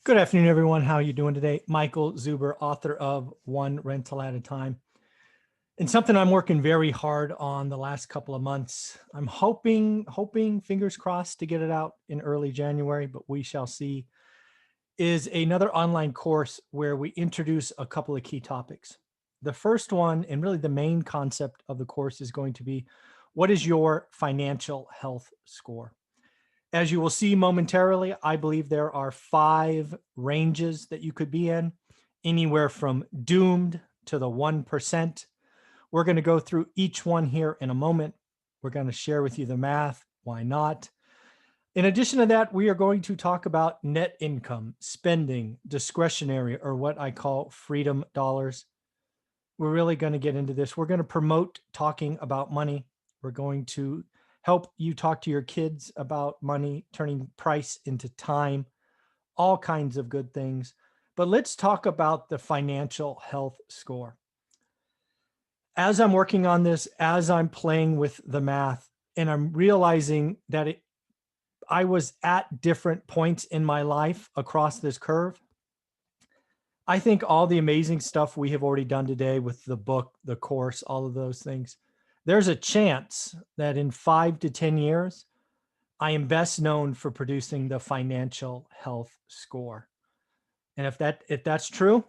Good afternoon, everyone. How are you doing today? Michael Zuber, author of One Rental at a Time. And something I'm working very hard on the last couple of months. I'm hoping, fingers crossed, to get it out in early January, but we shall see, is another online course where we introduce a couple of key topics. The first one, and really the main concept of the course, is going to be, what is your financial health score? As you will see momentarily, I believe there are 5 ranges that you could be in, anywhere from doomed to the 1%. We're going to go through each one here in a moment. We're going to share with you the math. Why not? In addition to that, we are going to talk about net income, spending, discretionary, or what I call freedom dollars. We're really going to get into this. We're going to promote talking about money. We're going to help you talk to your kids about money, turning price into time, all kinds of good things. But let's talk about the financial health score. As I'm working on this, as I'm playing with the math, and I'm realizing that I was at different points in my life across this curve. I think all the amazing stuff we have already done today with the book, the course, all of those things, there's a chance that in 5 to 10 years, I am best known for producing the financial health score. And if that's true,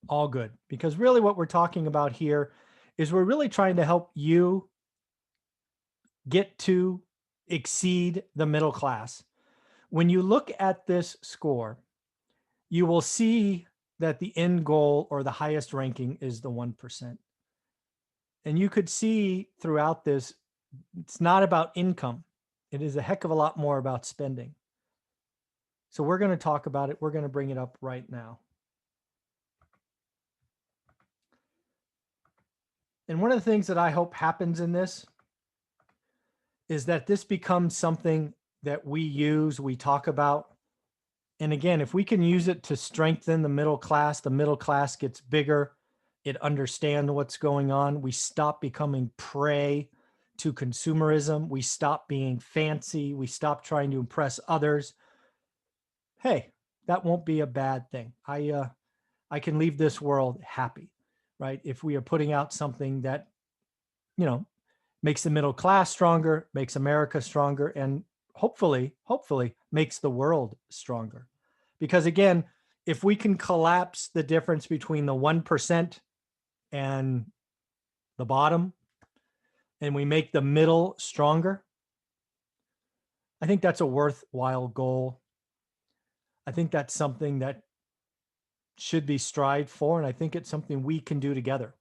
all good. Because really what we're talking about here is we're really trying to help you get to exceed the middle class. When you look at this score, you will see that the end goal or the highest ranking is the 1%. And you could see throughout this, it's not about income. It is a heck of a lot more about spending. So we're going to talk about it. We're going to bring it up right now. And one of the things that I hope happens in this is that this becomes something that we use, we talk about. And again, if we can use it to strengthen the middle class gets bigger. It understands what's going on. We stop becoming prey to consumerism. We stop being fancy. We stop trying to impress others. Hey, that won't be a bad thing. I can leave this world happy, right? If we are putting out something that, makes the middle class stronger, makes America stronger, and hopefully makes the world stronger. Because again, if we can collapse the difference between the 1% and the bottom, and we make the middle stronger, I think that's a worthwhile goal. I think that's something that should be strived for, and I think it's something we can do together.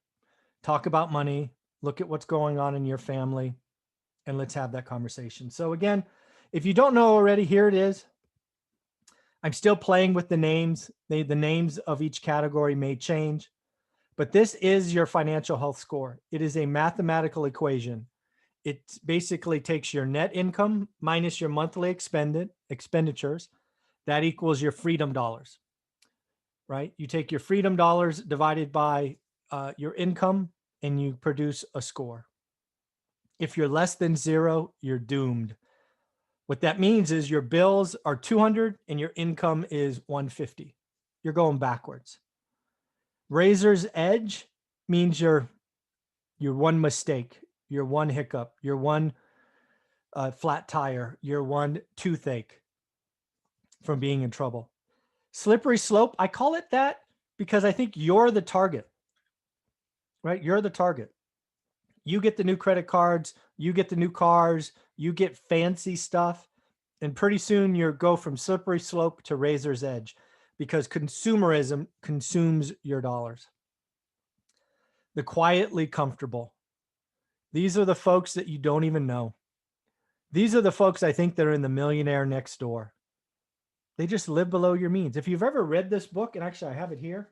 Talk about money, look at what's going on in your family, and let's have that conversation. So again, if you don't know already, here it is. I'm still playing with the names. The names of each category may change, but this is your financial health score. It is a mathematical equation. It basically takes your net income minus your monthly expenditures. That equals your freedom dollars, right? You take your freedom dollars divided by your income, and you produce a score. If you're less than 0, you're doomed. What that means is your bills are 200 and your income is 150. You're going backwards. Razor's edge means your one mistake, your one hiccup, your one flat tire, your one toothache from being in trouble. Slippery slope, I call it that because I think you're the target, right? You're the target. You get the new credit cards, you get the new cars, you get fancy stuff, and pretty soon you go from slippery slope to razor's edge because consumerism consumes your dollars. The quietly comfortable. These are the folks that you don't even know. These are the folks I think that are in the millionaire next door. They just live below your means. If you've ever read this book, and actually I have it here.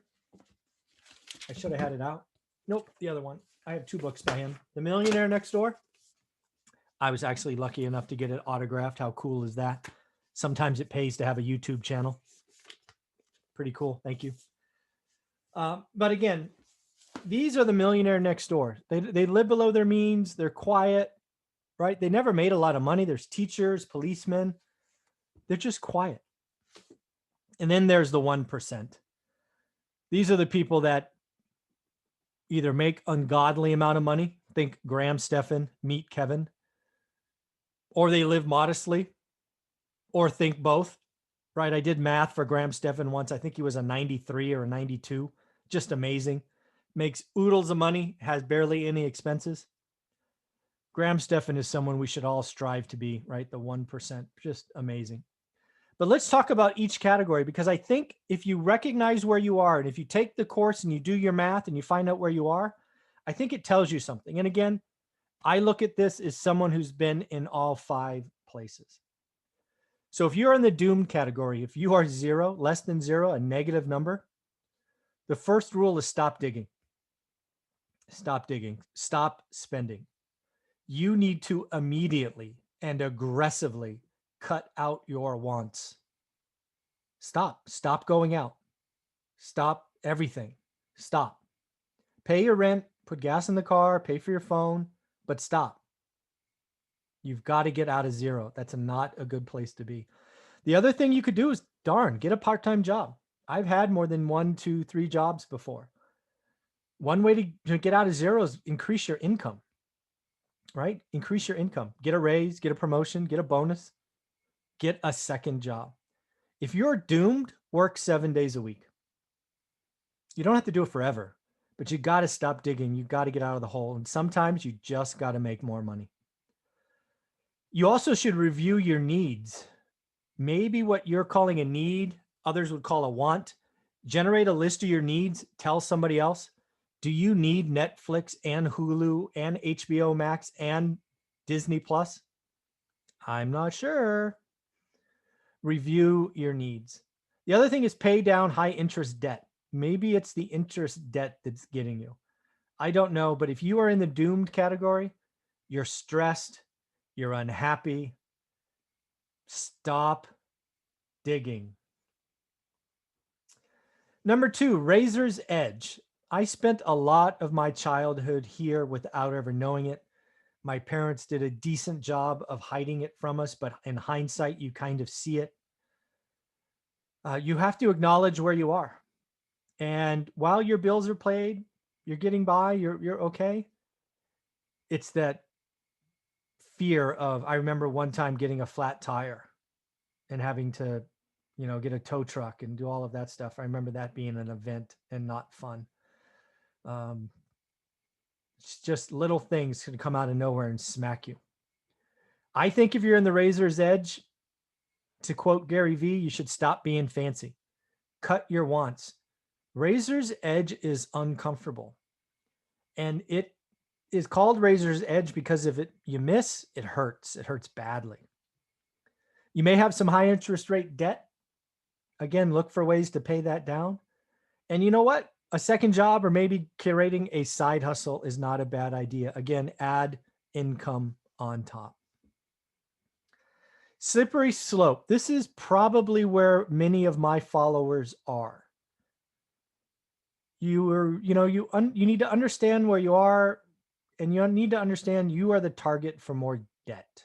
I should have had it out. Nope, the other one. I have 2 books by him. The Millionaire Next Door. I was actually lucky enough to get it autographed. How cool is that? Sometimes it pays to have a YouTube channel. Pretty cool. Thank you. But again, these are the millionaire next door. They live below their means. They're quiet, right? They never made a lot of money. There's teachers, policemen. They're just quiet. And then there's the 1%. These are the people that either make ungodly amount of money, think Graham Stephan, meet Kevin, or they live modestly, or think both, right? I did math for Graham Stephan once. I think he was a 93 or a 92. Just amazing. Makes oodles of money, has barely any expenses. Graham Stephan is someone we should all strive to be, right? The 1%, just amazing. But let's talk about each category, because I think if you recognize where you are, and if you take the course and you do your math and you find out where you are, I think it tells you something. And again, I look at this as someone who's been in all 5 places. So if you're in the doomed category, if you are 0, less than 0, a negative number, the first rule is stop digging. Stop digging. Stop spending. You need to immediately and aggressively cut out your wants. Stop going out. Stop everything. Stop. Pay your rent, put gas in the car, pay for your phone, but stop. You've got to get out of 0. That's not a good place to be. The other thing you could do is, get a part-time job. I've had more than 1, 2, 3 jobs before. One way to get out of 0 is increase your income, right? Increase your income. Get a raise, get a promotion, get a bonus, get a second job. If you're doomed, work 7 days a week. You don't have to do it forever, but you got to stop digging. You got to get out of the hole. And sometimes you just got to make more money. You also should review your needs. Maybe what you're calling a need, others would call a want. Generate a list of your needs. Tell somebody else, do you need Netflix and Hulu and HBO Max and Disney Plus? I'm not sure. Review your needs. The other thing is pay down high interest debt. Maybe it's the interest debt that's getting you. I don't know, but if you are in the doomed category, you're stressed, you're unhappy, stop digging. Number 2, razor's edge. I spent a lot of my childhood here without ever knowing it. My parents did a decent job of hiding it from us, but in hindsight, you kind of see it. You have to acknowledge where you are. And while your bills are paid, you're getting by, you're okay. It's that fear of, I remember one time getting a flat tire and having to, get a tow truck and do all of that stuff. I remember that being an event and not fun. It's just little things can come out of nowhere and smack you. I think if you're in the razor's edge, to quote Gary Vee, you should stop being fancy. Cut your wants. Razor's edge is uncomfortable. And it is called razor's edge because if you miss, it hurts. It hurts badly. You may have some high interest rate debt. Again, look for ways to pay that down. And you know what? A second job or maybe curating a side hustle is not a bad idea. Again, add income on top. Slippery slope. This is probably where many of my followers are. You need to understand where you are, and you need to understand you are the target for more debt.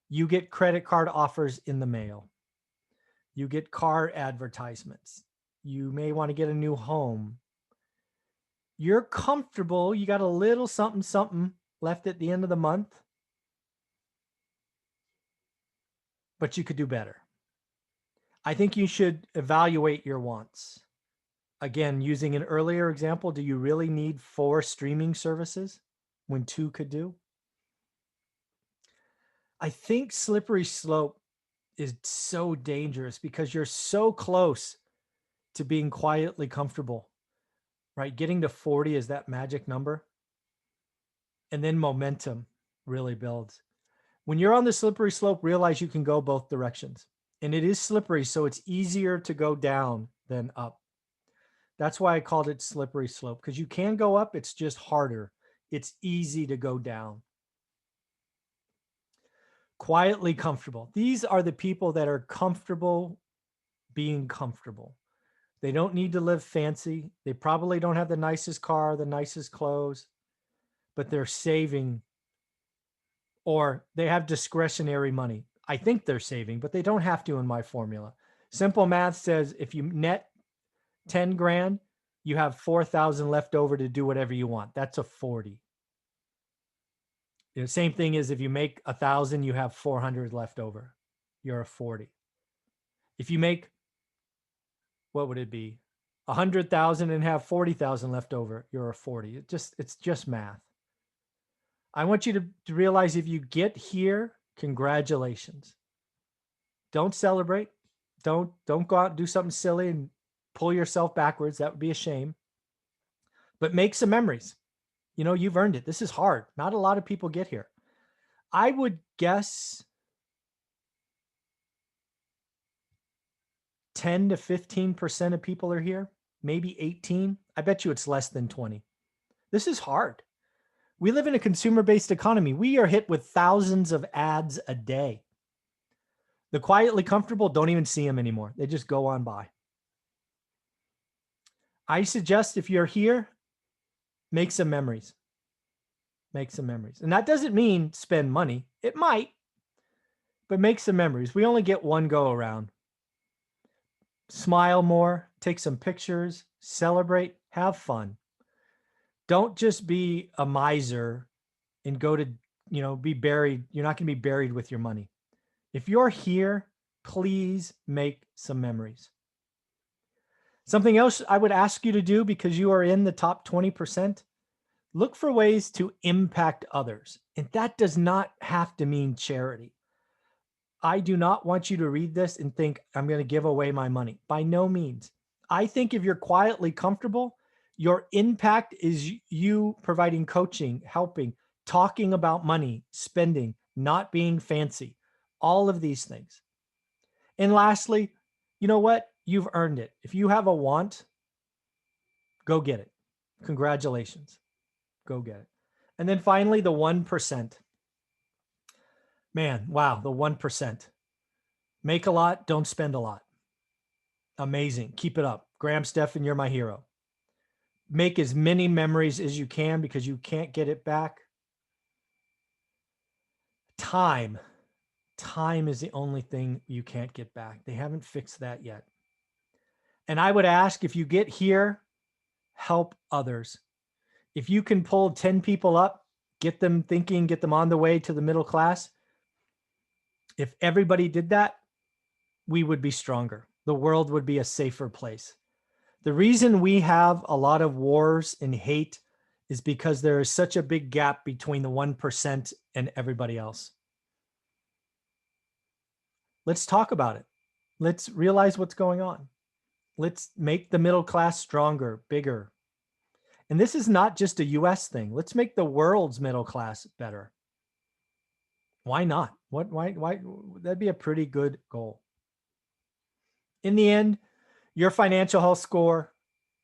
You get credit card offers in the mail. You get car advertisements. You may want to get a new home. You're comfortable. You got a little something left at the end of the month, but you could do better. I think you should evaluate your wants. Again, using an earlier example, do you really need 4 streaming services when 2 could do? I think slippery slope is so dangerous because you're so close to being quietly comfortable, right? Getting to 40 is that magic number. And then momentum really builds. When you're on the slippery slope, realize you can go both directions. And it is slippery, so it's easier to go down than up. That's why I called it slippery slope, because you can go up, it's just harder. It's easy to go down. Quietly comfortable. These are the people that are comfortable being comfortable. They don't need to live fancy. They probably don't have the nicest car, the nicest clothes, but they're saving, or they have discretionary money. I think they're saving, but they don't have to in my formula. Simple math says if you net 10 grand, you have 4,000 left over to do whatever you want. That's a 40. The same thing is if you make 1,000, you have 400 left over. You're a 40. If you make, what would it be? 100,000 and have 40,000 left over, you're a 40. It's just math. I want you to realize if you get here, congratulations. Don't celebrate. Don't go out and do something silly and pull yourself backwards. That would be a shame. But make some memories. You know, you've earned it. This is hard. Not a lot of people get here. I would guess 10 to 15% of people are here, maybe 18. I bet you it's less than 20. This is hard. We live in a consumer-based economy. We are hit with thousands of ads a day. The quietly comfortable don't even see them anymore. They just go on by. I suggest if you're here, make some memories. Make some memories. And that doesn't mean spend money. It might, but make some memories. We only get one go around. Smile more, take some pictures, celebrate, have fun. Don't just be a miser and go to, be buried. You're not going to be buried with your money. If you're here, please make some memories. Something else I would ask you to do, because you are in the top 20%, look for ways to impact others. And that does not have to mean charity. I do not want you to read this and think I'm going to give away my money. By no means. I think if you're quietly comfortable, your impact is you providing coaching, helping, talking about money, spending, not being fancy, all of these things. And lastly, you know what? You've earned it. If you have a want, go get it. Congratulations. Go get it. And then finally, the 1%. Man, wow, the 1%. Make a lot, don't spend a lot. Amazing. Keep it up. Graham Stephan, you're my hero. Make as many memories as you can because you can't get it back. Time is the only thing you can't get back. They haven't fixed that yet. And I would ask, if you get here, help others. If you can pull 10 people up, get them thinking, get them on the way to the middle class. If everybody did that, we would be stronger. The world would be a safer place. The reason we have a lot of wars and hate is because there is such a big gap between the 1% and everybody else. Let's talk about it. Let's realize what's going on. Let's make the middle class stronger, bigger. And this is not just a US thing. Let's make the world's middle class better. Why not? Why? That'd be a pretty good goal. In the end, your financial health score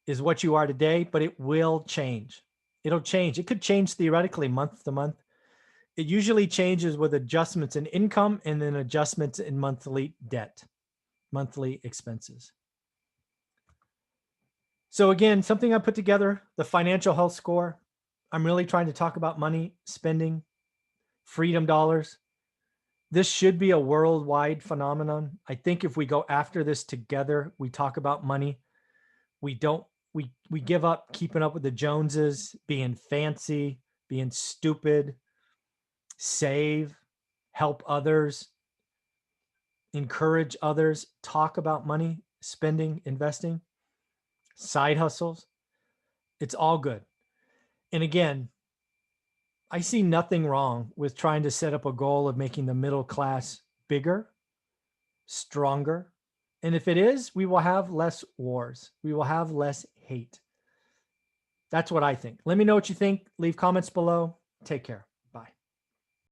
is what you are today, but it will change. It'll change. It could change theoretically month to month. It usually changes with adjustments in income and then adjustments in monthly debt, monthly expenses. So again, something I put together, the financial health score. I'm really trying to talk about money, spending, freedom dollars. This should be a worldwide phenomenon. I think if we go after this together, we talk about money. We give up keeping up with the Joneses, being fancy, being stupid, save, help others, encourage others, talk about money, spending, investing, side hustles. It's all good. And again, I see nothing wrong with trying to set up a goal of making the middle class bigger, stronger. And if it is, we will have less wars. We will have less hate. That's what I think. Let me know what you think. Leave comments below. Take care.